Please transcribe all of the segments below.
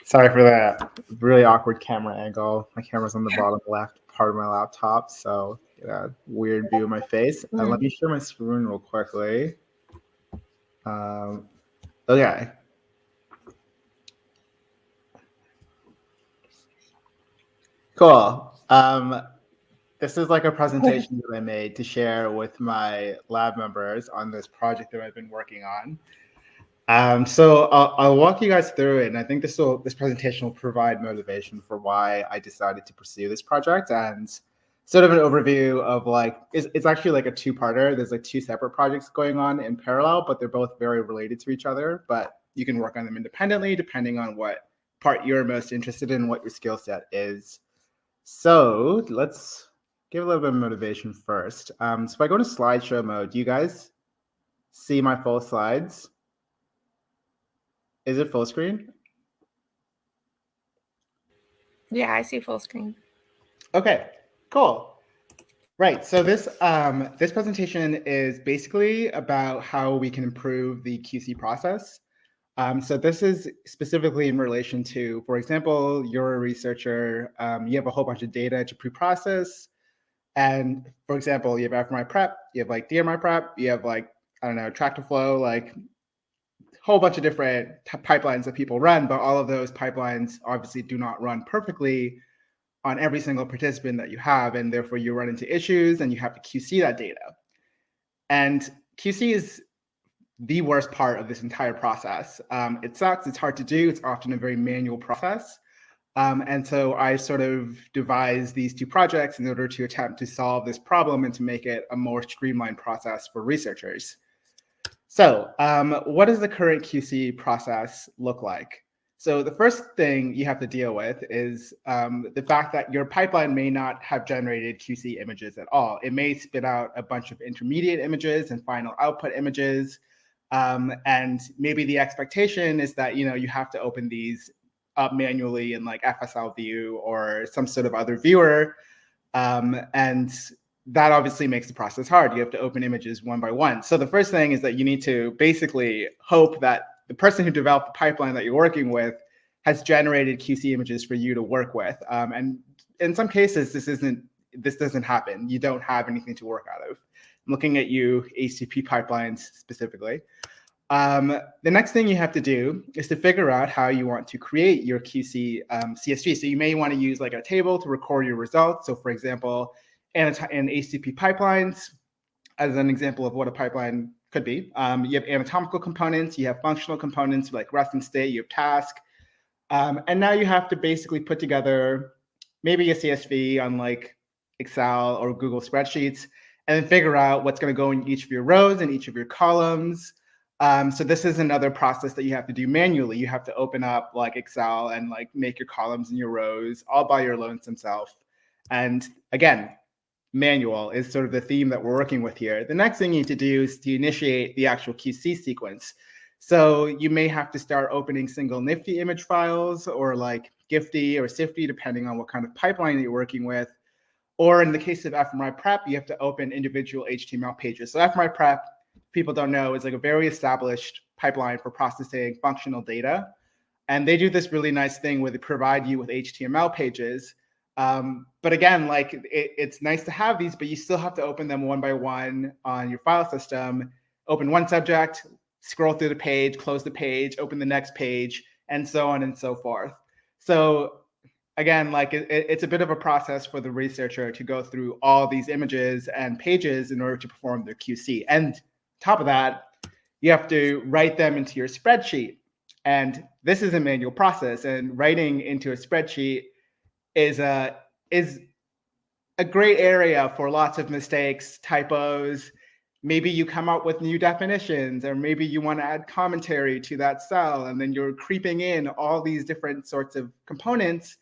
Sorry for that really awkward camera angle. My camera's on the bottom left part of my laptop, so get a weird view of my face. Let Mm. me share my screen real quickly. Um, okay, cool. This is like a presentation that I made to share with my lab members on this project that I've been working on. So I'll walk you guys through it, and I think this presentation will provide motivation for why I decided to pursue this project and sort of an overview of like it's actually like a two-parter. There's like two separate projects going on in parallel, but they're both very related to each other. But you can work on them independently depending on what part you're most interested in, what your skill set is. So let's give a little bit of motivation first. So if I go to slideshow mode, do you guys see my full slides? Is it full screen? Yeah, I see full screen. Okay, cool. Right. So this presentation is basically about how we can improve the QC process. So this is specifically in relation to, for example, you're a researcher, you have a whole bunch of data to pre-process. And for example, you have fMRI prep, you have like DMRI prep, you have like, I don't know, tractor flow, like a whole bunch of different pipelines that people run, but all of those pipelines obviously do not run perfectly on every single participant that you have, and therefore you run into issues and you have to QC that data. And QC is the worst part of this entire process. It sucks, it's hard to do, it's often a very manual process. And so I sort of devised these two projects in order to attempt to solve this problem and to make it a more streamlined process for researchers. So what does the current QC process look like? So the first thing you have to deal with is the fact that your pipeline may not have generated QC images at all. It may spit out a bunch of intermediate images and final output images. And maybe the expectation is that you have to open these up manually in like FSL view or some sort of other viewer. And that obviously makes the process hard. You have to open images one by one. So the first thing is that you need to basically hope that the person who developed the pipeline that you're working with has generated QC images for you to work with. And in some cases, this doesn't happen. You don't have anything to work out of. I'm looking at you, HTTP pipelines specifically. The next thing you have to do is to figure out how you want to create your QC CSV. So you may want to use like a table to record your results. So for example, in HTTP pipelines, as an example of what a pipeline could be, you have anatomical components, you have functional components like resting state, you have task. And now you have to basically put together maybe a CSV on like Excel or Google spreadsheets, and then figure out what's going to go in each of your rows and each of your columns. So this is another process that you have to do manually. You have to open up like Excel and like make your columns and your rows all by your lonesome self. And again, manual is sort of the theme that we're working with here. The next thing you need to do is to initiate the actual QC sequence. So you may have to start opening single Nifty image files or like Gifty or Sifty, depending on what kind of pipeline you're working with. Or in the case of fMRI prep, you have to open individual HTML pages. So fMRI prep, people don't know, is like a very established pipeline for processing functional data. And they do this really nice thing where they provide you with HTML pages. But again, like it's nice to have these, but you still have to open them one by one on your file system. Open one subject, scroll through the page, close the page, open the next page, and so on and so forth. So again, like it's a bit of a process for the researcher to go through all these images and pages in order to perform their QC. And top of that, you have to write them into your spreadsheet. And this is a manual process, and writing into a spreadsheet is a great area for lots of mistakes, typos. Maybe you come up with new definitions, or maybe you want to add commentary to that cell, and then you're creeping in all these different sorts of components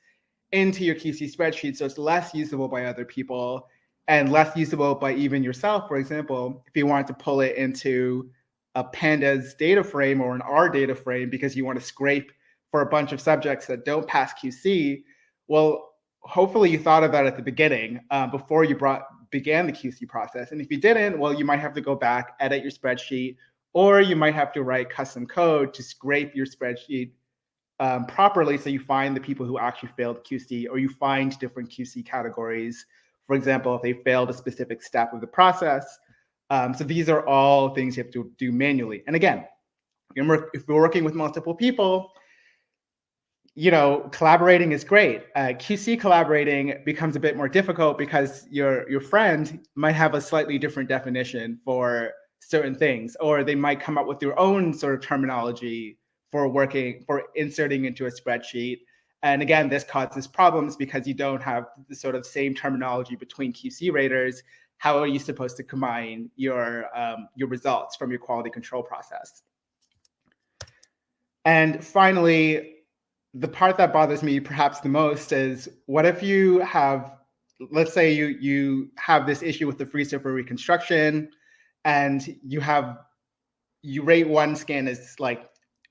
into your QC spreadsheet, so it's less usable by other people and less usable by even yourself. For example, if you wanted to pull it into a pandas data frame or an R data frame because you want to scrape for a bunch of subjects that don't pass QC, well, hopefully you thought of that at the beginning before you began the QC process. And if you didn't, well, you might have to go back, edit your spreadsheet, or you might have to write custom code to scrape your spreadsheet properly, so you find the people who actually failed QC, or you find different QC categories. For example, if they failed a specific step of the process. So these are all things you have to do manually. And again, if we're working with multiple people, collaborating is great. QC collaborating becomes a bit more difficult because your friend might have a slightly different definition for certain things, or they might come up with their own sort of terminology for inserting into a spreadsheet. And again, this causes problems because you don't have the sort of same terminology between QC raters. How are you supposed to combine your results from your quality control process? And finally, the part that bothers me perhaps the most is, what if you have, let's say you have this issue with the freezer for reconstruction, and you rate one scan as like,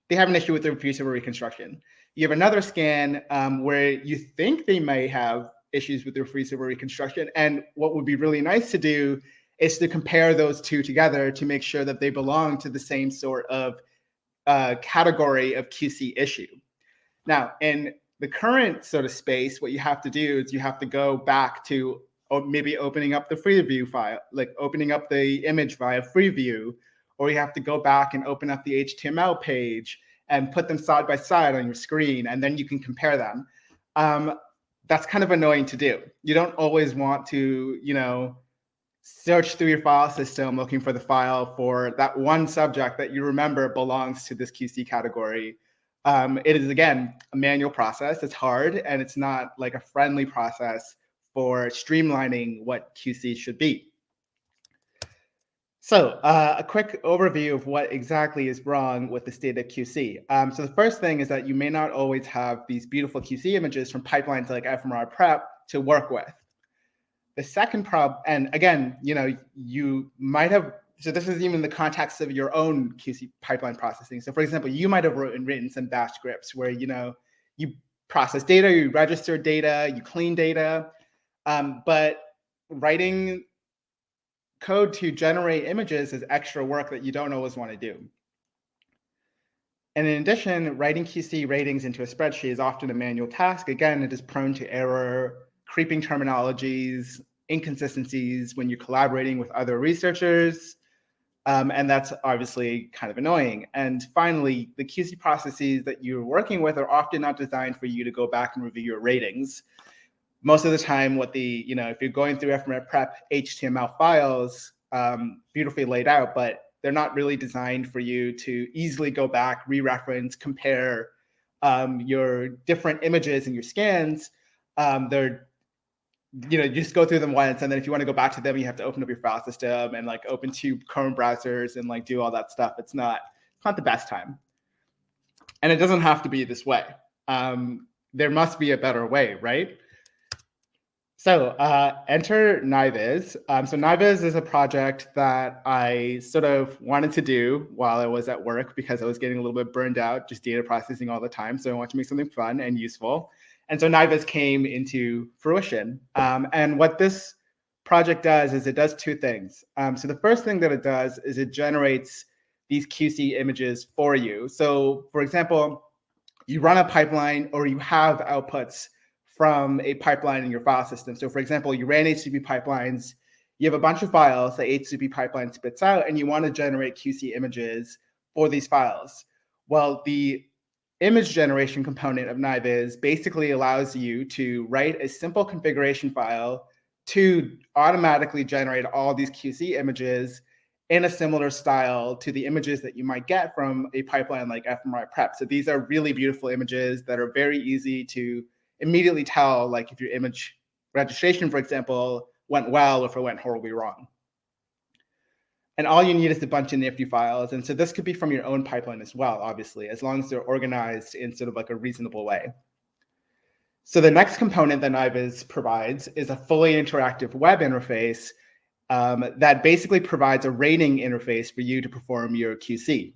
they have an issue with the freezer for reconstruction. You have another scan where you think they may have issues with their freezer for reconstruction. And what would be really nice to do is to compare those two together to make sure that they belong to the same sort of category of QC issue. Now, in the current sort of space, what you have to do is you have to go back to maybe opening up the Freeview file, like opening up the image via Freeview, or you have to go back and open up the HTML page and put them side by side on your screen, and then you can compare them. That's kind of annoying to do. You don't always want to, search through your file system looking for the file for that one subject that you remember belongs to this QC category. It is, again, a manual process. It's hard, and it's not like a friendly process for streamlining what QC should be. So a quick overview of what exactly is wrong with the state of QC. So the first thing is that you may not always have these beautiful QC images from pipelines like fMRI prep to work with. The second problem, and again, you might have, so this is even the context of your own QC pipeline processing. So for example, you might have written some bash scripts where, you process data, you register data, you clean data, but writing code to generate images is extra work that you don't always want to do. And in addition, writing QC ratings into a spreadsheet is often a manual task. Again, it is prone to error, creeping terminologies, inconsistencies when you're collaborating with other researchers. And that's obviously kind of annoying. And finally, the QC processes that you're working with are often not designed for you to go back and review your ratings. Most of the time, if you're going through fMRI prep HTML files, beautifully laid out, but they're not really designed for you to easily go back, re-reference, compare your different images in your scans. You just go through them once, and then if you want to go back to them, you have to open up your file system and open 2 Chrome browsers and do all that stuff. It's not the best time, and it doesn't have to be this way. There must be a better way, right? So enter Niviz. So Niviz is a project that I sort of wanted to do while I was at work because I was getting a little bit burned out just data processing all the time. So I wanted to make something fun and useful. And so Niviz came into fruition. And what this project does is it does 2 things. So the first thing that it does is it generates these QC images for you. So for example, you run a pipeline or you have outputs from a pipeline in your file system. So for example, you ran HTTP pipelines, you have a bunch of files that HTTP pipeline spits out, and you want to generate QC images for these files. Well, the image generation component of Niviz basically allows you to write a simple configuration file to automatically generate all these QC images in a similar style to the images that you might get from a pipeline like fMRI prep. So these are really beautiful images that are very easy to immediately tell, if your image registration, for example, went well or if it went horribly wrong. And all you need is a bunch of nifty files. And so this could be from your own pipeline as well, obviously, as long as they're organized in sort of a reasonable way. So the next component that Niviz provides is a fully interactive web interface that basically provides a rating interface for you to perform your QC.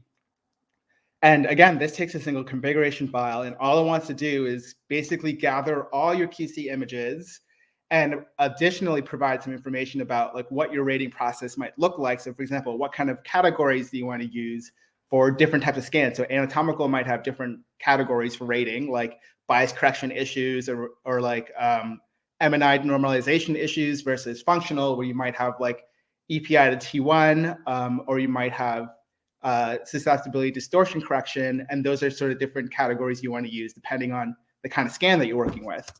And again, this takes a single configuration file, and all it wants to do is basically gather all your QC images and additionally provide some information about what your rating process might look like. So for example, what kind of categories do you want to use for different types of scans? So anatomical might have different categories for rating, like bias correction issues or like MNI normalization issues versus functional, where you might have like EPI to T1, or you might have susceptibility distortion correction. And those are sort of different categories you want to use depending on the kind of scan that you're working with.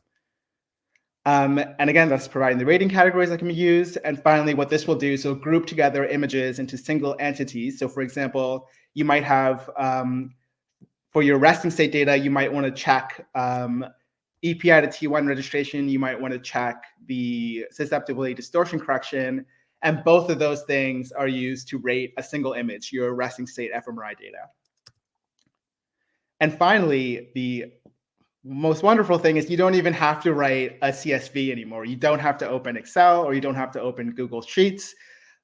And again, that's providing the rating categories that can be used. And finally, what this will do, so group together images into single entities. So for example, you might have, for your resting state data, you might want to check EPI to T1 registration. You might want to check the susceptibility distortion correction. And both of those things are used to rate a single image, your resting state fMRI data. And finally, the most wonderful thing is you don't even have to write a CSV anymore. You don't have to open Excel or you don't have to open Google Sheets.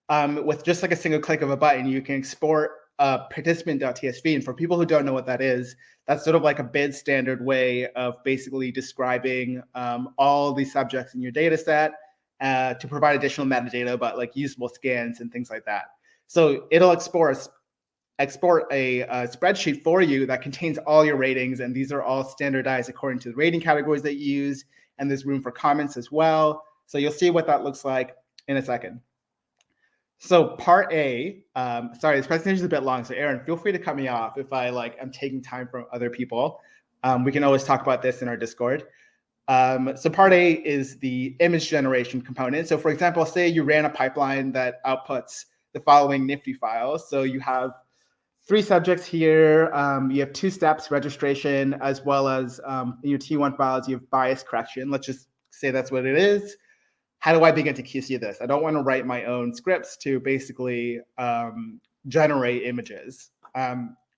With just like a single click of a button, you can export participant.tsv. And for people who don't know what that is, that's sort of like a bid standard way of basically describing all the subjects in your data set to provide additional metadata about like usable scans and things like that. So it'll export a spreadsheet for you that contains all your ratings, and these are all standardized according to the rating categories that you use, and there's room for comments as well. So you'll see what that looks like in a second. So part A, sorry, this presentation is a bit long, so Aaron, feel free to cut me off if I'm taking time from other people. We can always talk about this in our Discord. So part A is the image generation component. So for example, say you ran a pipeline that outputs the following nifty files. So you have 3 subjects here. You have 2 steps, registration, as well as in your T1 files, you have bias correction. Let's just say that's what it is. How do I begin to QC this? I don't want to write my own scripts to basically generate images.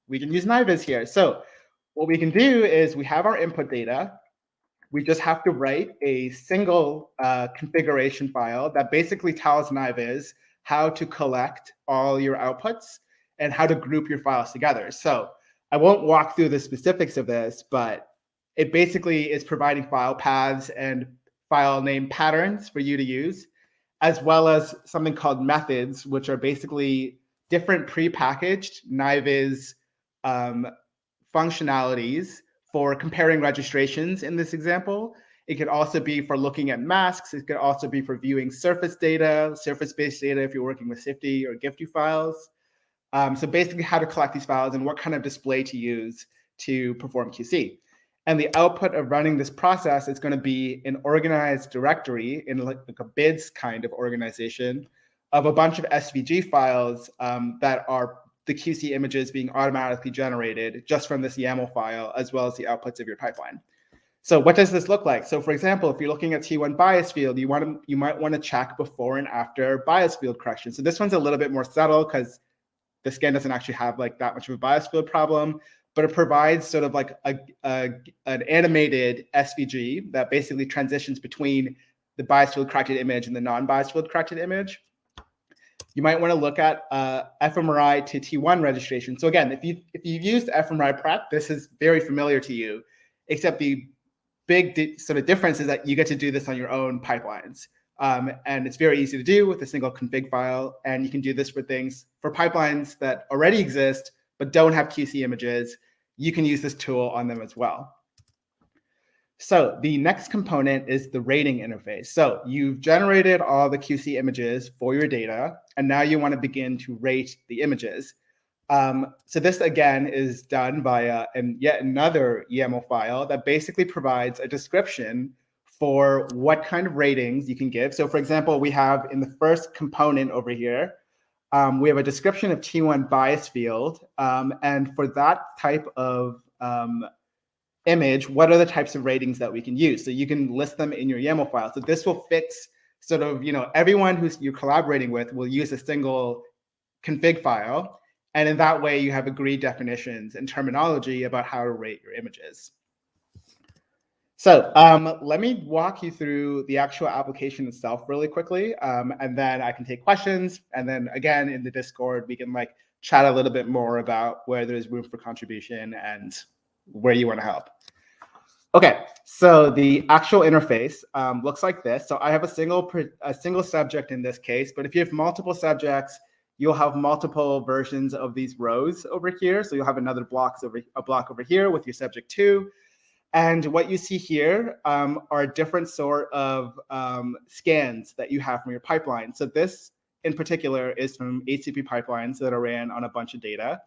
We can use Niviz here. So what we can do is we have our input data. We just have to write a single configuration file that basically tells Niviz how to collect all your outputs and how to group your files together. So I won't walk through the specifics of this, but it basically is providing file paths and file name patterns for you to use, as well as something called methods, which are basically different prepackaged Niviz functionalities for comparing registrations in this example. It could also be for looking at masks. It could also be for viewing surface data, surface-based data if you're working with SIFTI or GIFTI files. So basically how to collect these files and what kind of display to use to perform QC. And the output of running this process is going to be an organized directory in like a bids kind of organization of a bunch of SVG files that are the QC images being automatically generated just from this YAML file, as well as the outputs of your pipeline. So what does this look like? So for example, if you're looking at T1 bias field, you might want to check before and after bias field correction. So this one's a little bit more subtle because the scan doesn't actually have like that much of a bias field problem, but it provides sort of like an animated SVG that basically transitions between the bias field corrected image and the non-bias field corrected image. You might want to look at fMRI to T1 registration. So again, if you've used fMRI prep, this is very familiar to you, except the big sort of difference is that you get to do this on your own pipelines. And it's very easy to do with a single config file. And you can do this for pipelines that already exist, but don't have QC images. You can use this tool on them as well. So the next component is the rating interface. So you've generated all the QC images for your data, and now you want to begin to rate the images. So this, again, is done via yet another YAML file that basically provides a description for what kind of ratings you can give. So for example, we have in the first component over here, we have a description of T1 bias field. And for that type of image, what are the types of ratings that we can use? So you can list them in your YAML file. So this will fix sort of, everyone who you're collaborating with will use a single config file. And in that way, you have agreed definitions and terminology about how to rate your images. So let me walk you through the actual application itself really quickly, and then I can take questions. And then again, in the Discord, we can chat a little bit more about where there's room for contribution and where you want to help. Okay, so the actual interface looks like this. So I have a single subject in this case, but if you have multiple subjects, you'll have multiple versions of these rows over here. So you'll have another block over here with your subject 2. And what you see here are different sort of scans that you have from your pipeline. So this in particular is from HTTP pipelines that are ran on a bunch of data.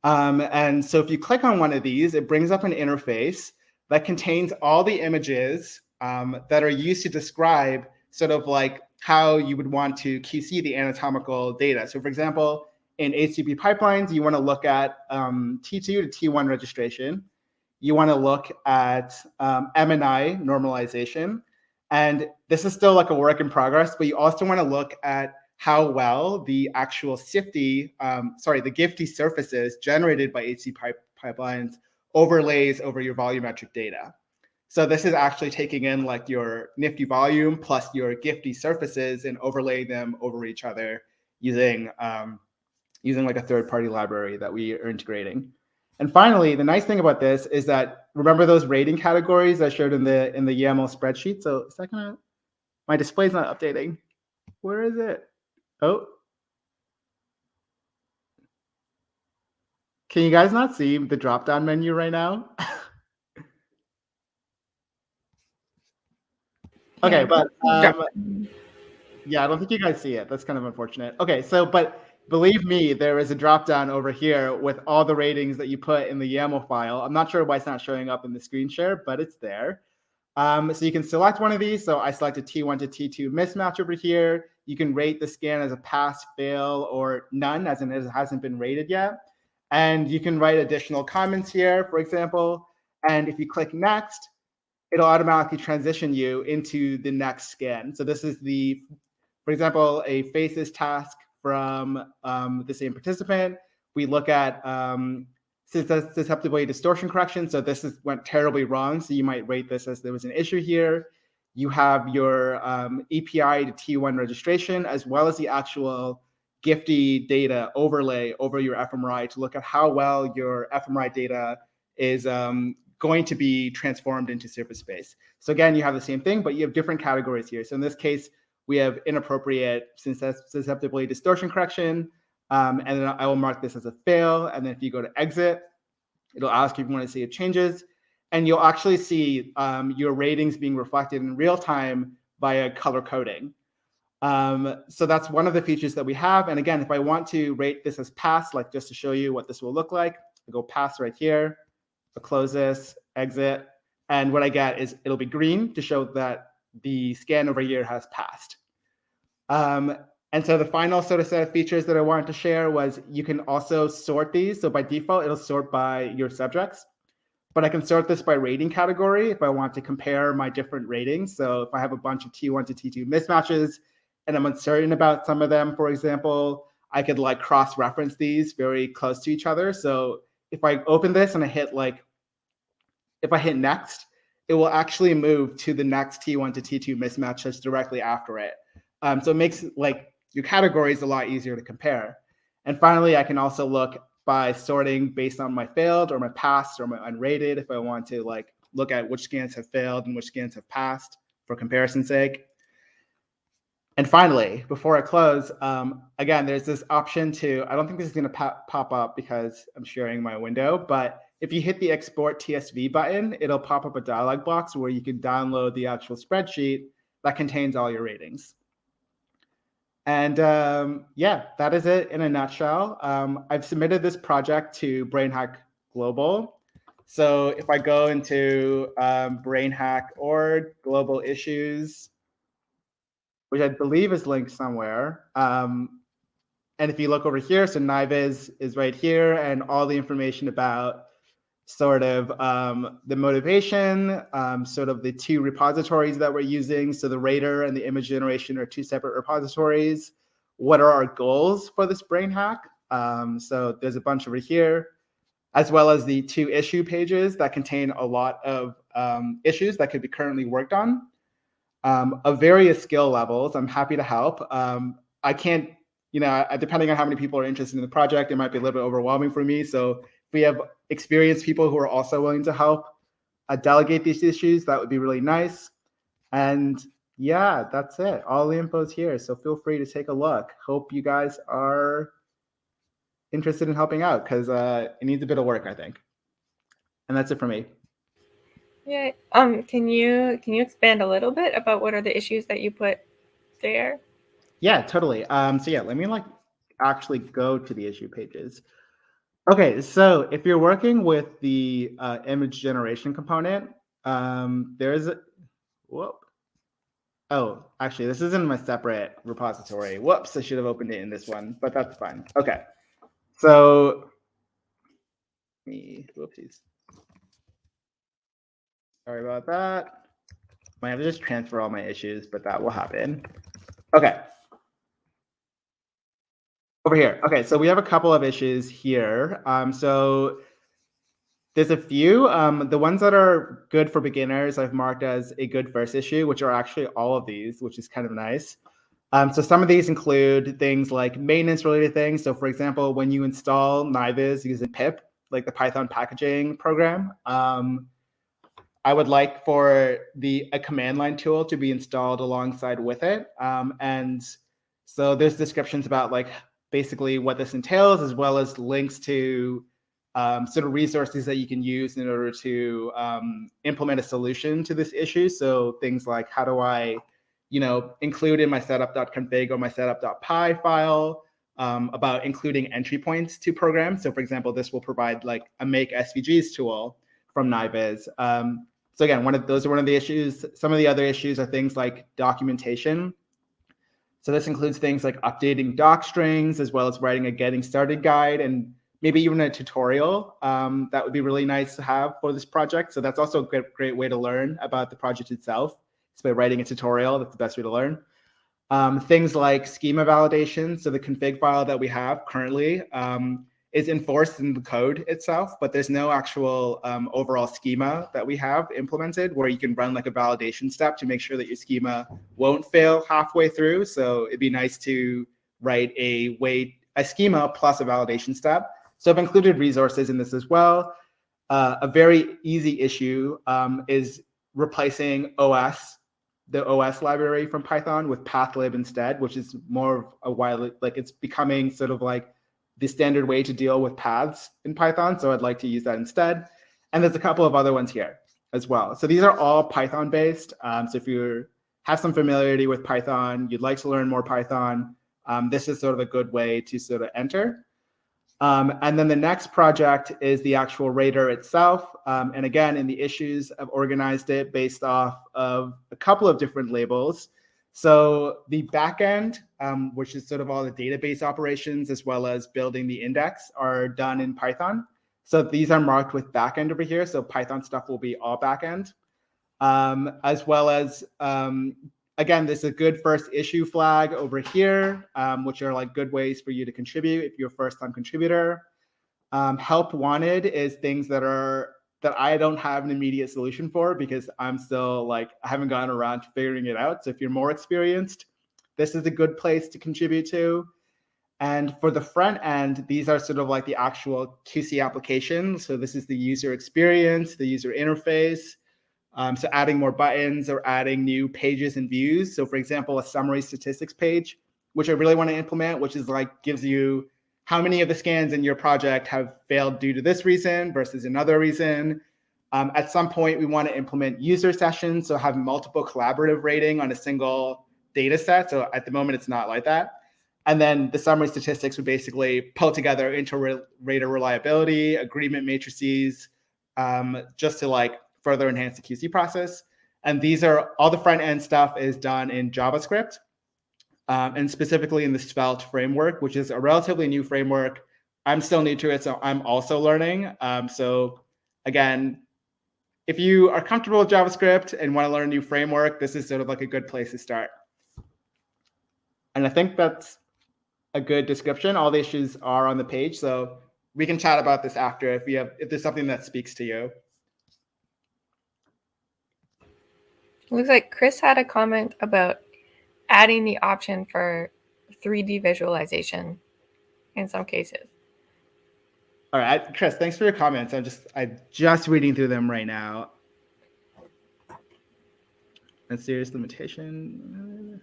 And so if you click on one of these, it brings up an interface that contains all the images that are used to describe sort of like how you would want to QC the anatomical data. So for example, in HTTP pipelines, you want to look at T2 to T1 registration. You want to look at MNI normalization. And this is still like a work in progress, but you also want to look at how well the actual the GIFTY surfaces generated by HTTP pipelines overlays over your volumetric data. So this is actually taking in like your Nifty volume plus your GIFTY surfaces and overlaying them over each other using like a third-party library that we are integrating. And finally, the nice thing about this is that, remember those rating categories I showed in the YAML spreadsheet? So is that gonna, my display's not updating. Where is it? Oh. Can you guys not see the drop-down menu right now? Okay, but yeah, I don't think you guys see it. That's kind of unfortunate. Okay, so but believe me, there is a drop-down over here with all the ratings that you put in the YAML file. I'm not sure why it's not showing up in the screen share, but it's there. So you can select one of these. So I selected T1 to T2 mismatch over here. You can rate the scan as a pass, fail, or none, as in it hasn't been rated yet. And you can write additional comments here, for example. And if you click next, it'll automatically transition you into the next scan. So this is for example, a faces task from the same participant. We look at susceptibility distortion correction. So this went terribly wrong. So you might rate this as there was an issue here. You have your EPI to T1 registration, as well as the actual GIFTY data overlay over your fMRI to look at how well your fMRI data is going to be transformed into surface space. So again, you have the same thing, but you have different categories here. So in this case, we have inappropriate susceptibility distortion correction. And then I will mark this as a fail. And then if you go to exit, it'll ask if you want to see changes. And you'll actually see your ratings being reflected in real time via color coding. So that's one of the features that we have. And again, if I want to rate this as pass, like just to show you what this will look like, I go pass right here, I'll close this, exit. And what I get is it'll be green to show that the scan over here has passed. And so the final sort of set of features that I wanted to share was you can also sort these. So by default, it'll sort by your subjects. But I can sort this by rating category if I want to compare my different ratings. So if I have a bunch of T1 to T2 mismatches and I'm uncertain about some of them, for example, I could like cross-reference these very close to each other. So if I open this and I hit if I hit next, it will actually move to the next T1 to T2 mismatch that's directly after it. So it makes like your categories a lot easier to compare. And finally, I can also look by sorting based on my failed or my passed or my unrated if I want to like look at which scans have failed and which scans have passed for comparison's sake. And finally, before I close, again, there's this option to, I don't think this is going to pop up because I'm sharing my window, but if you hit the export TSV button, it'll pop up a dialog box where you can download the actual spreadsheet that contains all your ratings. And yeah, that is it in a nutshell. I've submitted this project to BrainHack Global. So if I go into BrainHack org, global issues, which I believe is linked somewhere. And if you look over here, so Niviz is right here and all the information about sort of the motivation, sort of the two repositories that we're using. So the rater and the image generation are two separate repositories. What are our goals for this BrainHack? So there's a bunch over here, as well as the 2 issue pages that contain a lot of issues that could be currently worked on of various skill levels. I'm happy to help. I can't, depending on how many people are interested in the project, it might be a little bit overwhelming for me. So if we have experienced people who are also willing to help delegate these issues, that would be really nice. And Yeah, that's it. All the info is here, so feel free to take a look. Hope you guys are interested in helping out because it needs a bit of work, I think. And that's it for me. Yeah. Can you expand a little bit about what are the issues that you put there? Yeah, totally. So yeah, let me actually go to the issue pages. Okay, so if you're working with the image generation component, there's a, whoop. Oh, actually, this is in my separate repository. Whoops, I should have opened it in this one, but that's fine. Okay, so whoopsies. Sorry about that. Might have to just transfer all my issues, but that will happen. Okay. Over here. Okay, so we have a couple of issues here. So there's a few. The ones that are good for beginners, I've marked as a good first issue, which are actually all of these, which is kind of nice. So some of these include things like maintenance related things. So for example, when you install Niviz using pip, like the Python packaging program, I would like for a command line tool to be installed alongside with it. And so there's descriptions about basically what this entails, as well as links to sort of resources that you can use in order to implement a solution to this issue. So things like how do I, include in my setup.config or my setup.py file about including entry points to programs. So for example, this will provide like a make SVGs tool from Niviz. So again, those are one of the issues. Some of the other issues are things like documentation. So this includes things like updating doc strings, as well as writing a getting started guide, and maybe even a tutorial. That would be really nice to have for this project. So that's also a great way to learn about the project itself. It's by writing a tutorial. That's the best way to learn. Things like schema validation. So the config file that we have currently is enforced in the code itself, but there's no actual overall schema that we have implemented where you can run like a validation step to make sure that your schema won't fail halfway through. So it'd be nice to write a schema plus a validation step. So I've included resources in this as well. A very easy issue is replacing the OS library from Python with pathlib instead, which is more of a while, like it's becoming sort of like the standard way to deal with paths in Python. So I'd like to use that instead. And there's a couple of other ones here as well. So these are all Python based. So if you have some familiarity with Python, you'd like to learn more Python, this is sort of a good way to sort of enter. And then the next project is the actual rater itself. And again, in the issues, I've organized it based off of a couple of different labels. So the backend, which is sort of all the database operations, as well as building the index, are done in Python. So these are marked with backend over here. So Python stuff will be all backend. As well as, again, this is a good first issue flag over here, which are like good ways for you to contribute if you're a first-time contributor. Help wanted is things that I don't have an immediate solution for because I'm still I haven't gotten around to figuring it out. So if you're more experienced, this is a good place to contribute to. And for the front end, these are sort of like the actual QC application. So this is the user experience, the user interface. So adding more buttons or adding new pages and views. So for example, a summary statistics page, which I really want to implement, which is gives you how many of the scans in your project have failed due to this reason versus another reason. At some point, we want to implement user sessions, so have multiple collaborative rating on a single data set. So at the moment, it's not like that. And then the summary statistics would basically pull together inter-rater reliability, agreement matrices, just to further enhance the QC process. And these are all the front end stuff is done in JavaScript, and specifically in the Svelte framework, which is a relatively new framework. I'm still new to it, so I'm also learning. So again, if you are comfortable with JavaScript and want to learn a new framework, this is sort of like a good place to start. And I think that's a good description. All the issues are on the page, so we can chat about this after if there's something that speaks to you. It looks like Chris had a comment about adding the option for 3D visualization in some cases. All right, Chris, thanks for your comments. I'm just reading through them right now. a serious limitation.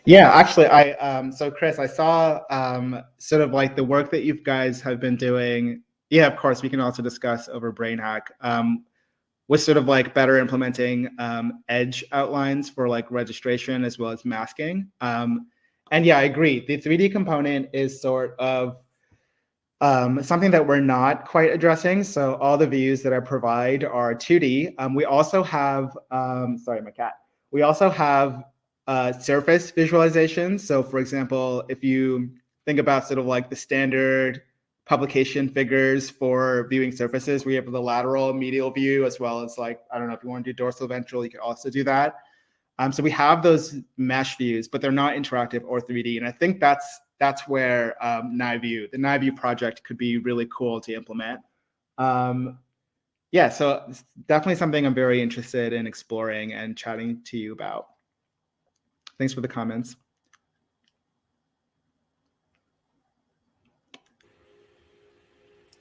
Yeah, actually, so Chris, I saw sort of like the work that you guys have been doing. Yeah, of course, we can also discuss over BrainHack. Was sort of like better implementing edge outlines for like registration as well as masking. And yeah, I agree. The 3D component is sort of something that we're not quite addressing. So all the views that I provide are 2D. We also have, sorry, my cat. We also have surface visualizations. So for example, if you think about sort of like the standard publication figures for viewing surfaces, we have the lateral medial view, as well as like, I don't know, if you want to do dorsal ventral, you can also do that. So we have those mesh views, but they're not interactive or 3D. And I think that's where the Nivu project could be really cool to implement. Yeah, so it's definitely something I'm very interested in exploring and chatting to you about. Thanks for the comments.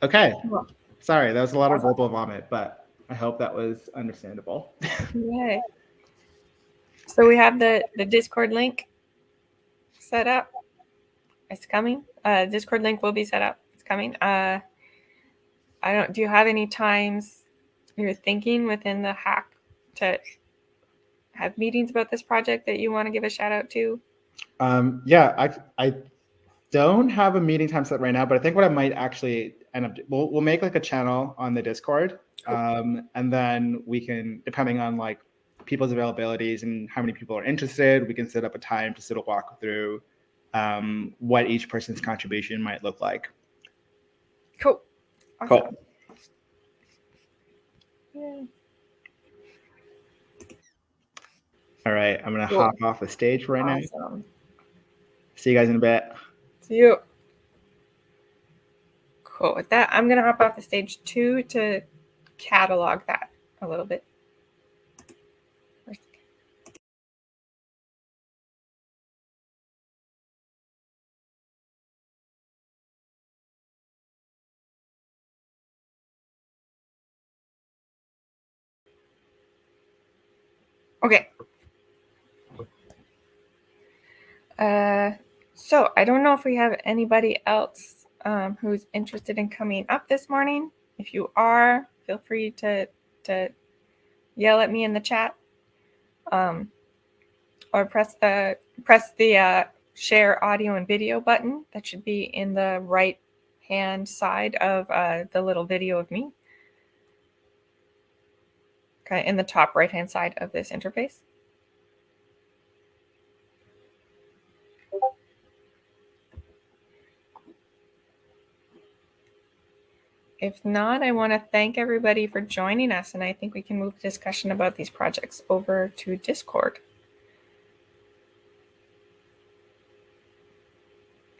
Okay. Sorry, that was a lot of verbal vomit, but I hope that was understandable. Yay. So we have the Discord link set up. It's coming. Discord link will be set up. It's coming. Do you have any times you're thinking within the hack to have meetings about this project that you want to give a shout out to? Yeah, I don't have a meeting time set right now, but I think what I might actually end up, we'll make like a channel on the Discord, and then we can, depending on like people's availabilities and how many people are interested, we can set up a time to sort of walk through what each person's contribution might look like. Cool. Awesome. Cool. Yeah. All right, I'm gonna hop off the stage right now. See you guys in a bit. See you. Cool. With that, I'm gonna hop off the stage too to catalog that a little bit. Okay. So I don't know if we have anybody else who's interested in coming up this morning. If you are, feel free to yell at me in the chat, or press the share audio and video button that should be in the right hand side of the little video of me. Okay, in the top right hand side of this interface. If not, I want to thank everybody for joining us, and I think we can move the discussion about these projects over to Discord.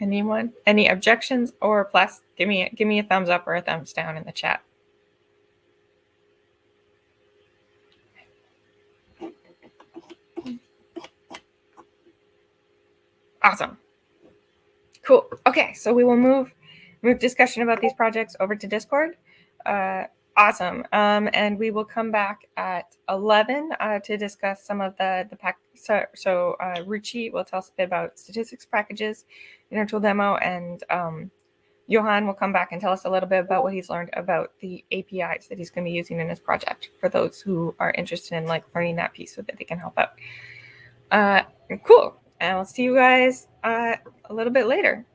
Anyone? Any objections or plus? Give me a thumbs up or a thumbs down in the chat. Awesome. Cool. Okay, so we will move discussion about these projects over to Discord. Awesome. And we will come back at 11 to discuss some of the pack. So Ruchi will tell us a bit about statistics packages in our tool demo, and Johan will come back and tell us a little bit about what he's learned about the APIs that he's going to be using in his project for those who are interested in like learning that piece so that they can help out. Cool. And I'll see you guys a little bit later.